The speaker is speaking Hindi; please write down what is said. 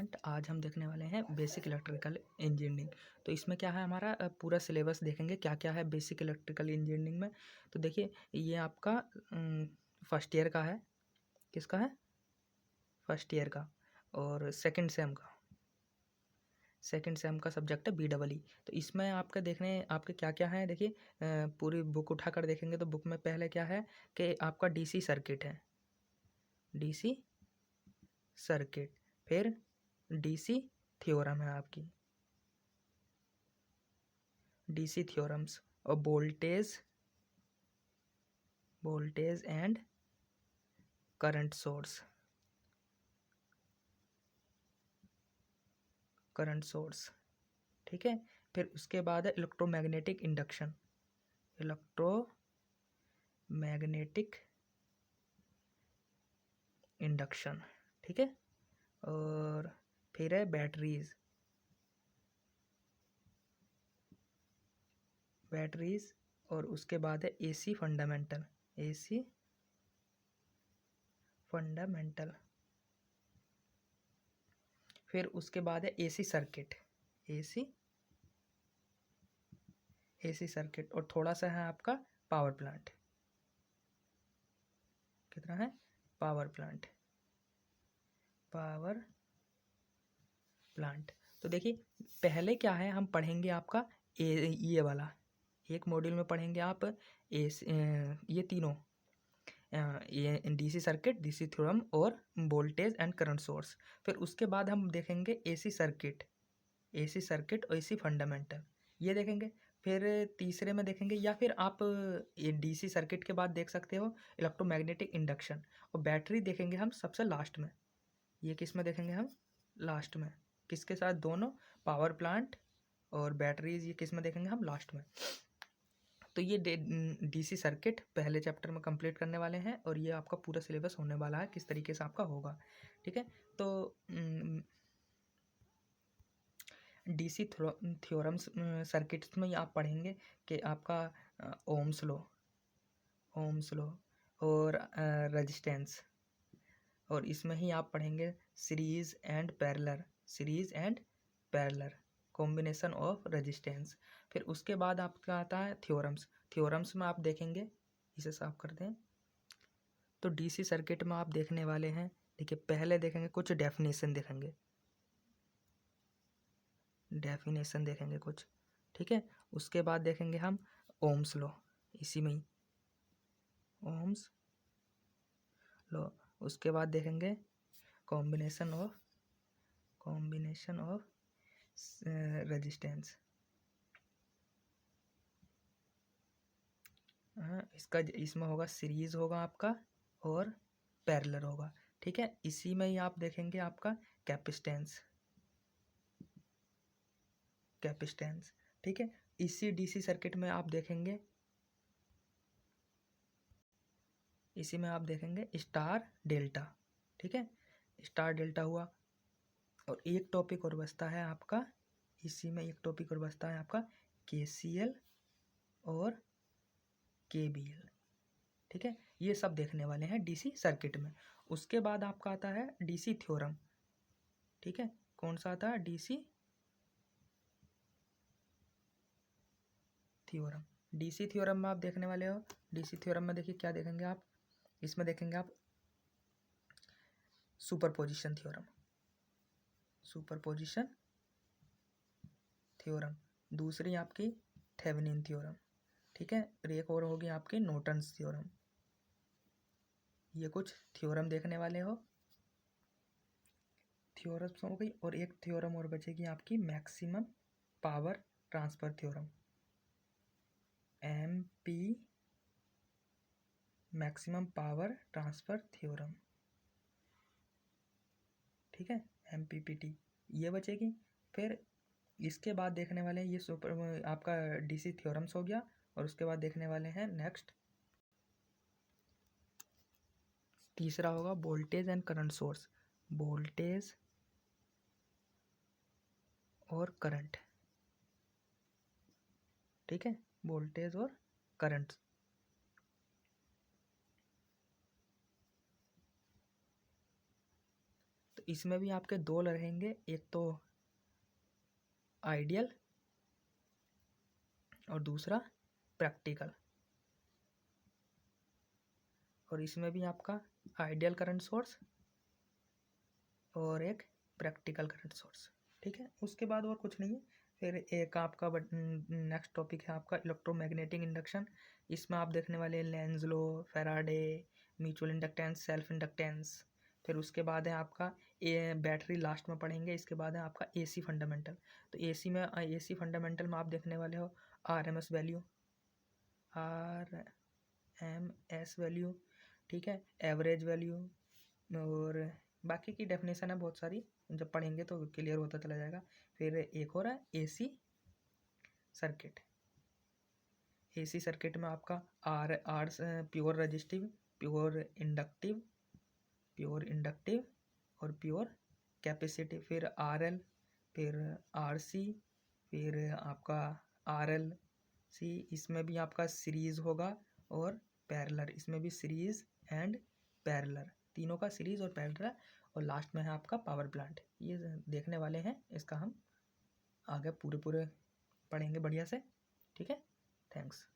स्टूडेंट, आज हम देखने वाले हैं बेसिक इलेक्ट्रिकल इंजीनियरिंग। तो इसमें क्या है, हमारा पूरा सिलेबस देखेंगे क्या क्या है बेसिक इलेक्ट्रिकल इंजीनियरिंग में। तो देखिए, ये आपका फर्स्ट ईयर का है। किसका है? फर्स्ट ईयर का। और सेकंड सेम का सब्जेक्ट है BEE। तो इसमें आपका देखने आपके क्या क्या है, देखिए पूरी बुक उठाकर देखेंगे तो बुक में पहले क्या है कि आपका DC सर्किट है, DC सर्किट। फिर DC थ्योरम है आपकी, DC थ्योरम्स। और वोल्टेज एंड करंट सोर्स, ठीक है। फिर उसके बाद है इलेक्ट्रोमैग्नेटिक इंडक्शन, ठीक है। और फिर है बैटरीज। और उसके बाद है AC फंडामेंटल। फिर उसके बाद है AC सर्किट। और थोड़ा सा है आपका पावर प्लांट। कितना है? Power plant. तो देखिए, पहले क्या है, हम पढ़ेंगे आपका ये वाला। एक मॉड्यूल में पढ़ेंगे आप ये तीनों, ये DC सर्किट, DC थ्योरम और वोल्टेज एंड करंट सोर्स। फिर उसके बाद हम देखेंगे AC सर्किट और AC फंडामेंटल, ये देखेंगे। फिर तीसरे में देखेंगे, या फिर आप ये DC सर्किट के बाद देख सकते हो इलेक्ट्रोमैग्नेटिक इंडक्शन। और बैटरी देखेंगे हम सबसे लास्ट में। ये किस में देखेंगे हम? लास्ट में। किसके साथ? दोनों, पावर प्लांट और बैटरीज, ये किस में देखेंगे हम? लास्ट में। तो ये DC सर्किट पहले चैप्टर में कंप्लीट करने वाले हैं, और ये आपका पूरा सिलेबस होने वाला है किस तरीके से आपका होगा, ठीक है। तो DC थ्योरम्स सर्किट्स में आप पढ़ेंगे कि आपका ओम्स लॉ और रेजिस्टेंस। और इसमें ही आप पढ़ेंगे series and parallel combination of resistance. फिर उसके बाद आपका आता है थ्योरम्स में आप देखेंगे, इसे साफ कर दें। तो DC सर्किट में आप देखने वाले हैं, देखिए पहले देखेंगे कुछ डेफिनेशन देखेंगे कुछ, ठीक है। उसके बाद देखेंगे हम ओम्स लॉ, इसी में ही ओम्स लॉ। उसके बाद देखेंगे कॉम्बिनेशन ऑफ रेजिस्टेंस। इसमें होगा सीरीज होगा आपका और पैरेलल होगा, ठीक है। इसी में ही आप देखेंगे आपका कैपेसिटेंस, ठीक है। इसी DC सर्किट में आप देखेंगे, इसी में आप देखेंगे स्टार डेल्टा, ठीक है। स्टार डेल्टा हुआ। और एक टॉपिक और बचता है आपका, इसी में एक टॉपिक और बचता है आपका KCL और KVL, ठीक है। ये सब देखने वाले हैं DC सर्किट में। उसके बाद आपका आता है DC थ्योरम, ठीक है। कौन सा आता है? DC थ्योरम में आप देखने वाले हो। DC थ्योरम में देखिए क्या देखेंगे आप, इसमें देखेंगे आप सुपरपोजिशन थ्योरम। दूसरी आपकी थेवेनिन थ्योरम, ठीक है। और एक और होगी आपकी नॉर्टन्स थ्योरम। ये कुछ थ्योरम देखने वाले हो, थ्योरम्स हो गई। और एक थ्योरम और बचेगी आपकी maximum power transfer theorem, MP maximum power transfer theorem, ठीक है, MPPT, ये बचेगी। फिर इसके बाद देखने वाले हैं ये आपका DC थ्योरम्स हो गया। और उसके बाद देखने वाले हैं नेक्स्ट, तीसरा होगा voltage and current source, voltage और करंट, ठीक है, वोल्टेज और करंट। तो इसमें भी आपके दो रहेंगे, एक तो आइडियल और दूसरा प्रैक्टिकल। और इसमें भी आपका आइडियल करंट सोर्स और एक प्रैक्टिकल करंट सोर्स। ठीक है, उसके बाद और कुछ नहीं है। फिर एक आपका नेक्स्ट टॉपिक है आपका इलेक्ट्रोमैग्नेटिक इंडक्शन। इसमें आप देखने वाले हैं Lenz law, Faraday, mutual inductance, self inductance. फिर उसके बाद है आपका बैटरी लास्ट में पढ़ेंगे। इसके बाद है आपका एसी फंडामेंटल। तो एसी फंडामेंटल में आप देखने वाले हो आरएमएस वैल्यू, आरएमएस वैल्यू, ठीक है, एवरेज वैल्यू, और बाकी की डेफिनेशन है बहुत सारी, जब पढ़ेंगे तो क्लियर होता चला जाएगा। फिर एक और है एसी सर्किट। एसी सर्किट में आपका R pure resistive, pure inductive, और प्योर कैपेसिटिव। फिर आरएल, फिर आरसी, फिर आपका आरएल सी। इसमें भी आपका सीरीज होगा और पैरेलल, इसमें भी सीरीज एंड पैरेलल, तीनों का सीरीज और पैरेलल। और लास्ट में है आपका पावर प्लांट। ये देखने वाले हैं, इसका हम आगे पूरे पढ़ेंगे बढ़िया से। ठीक है, थैंक्स।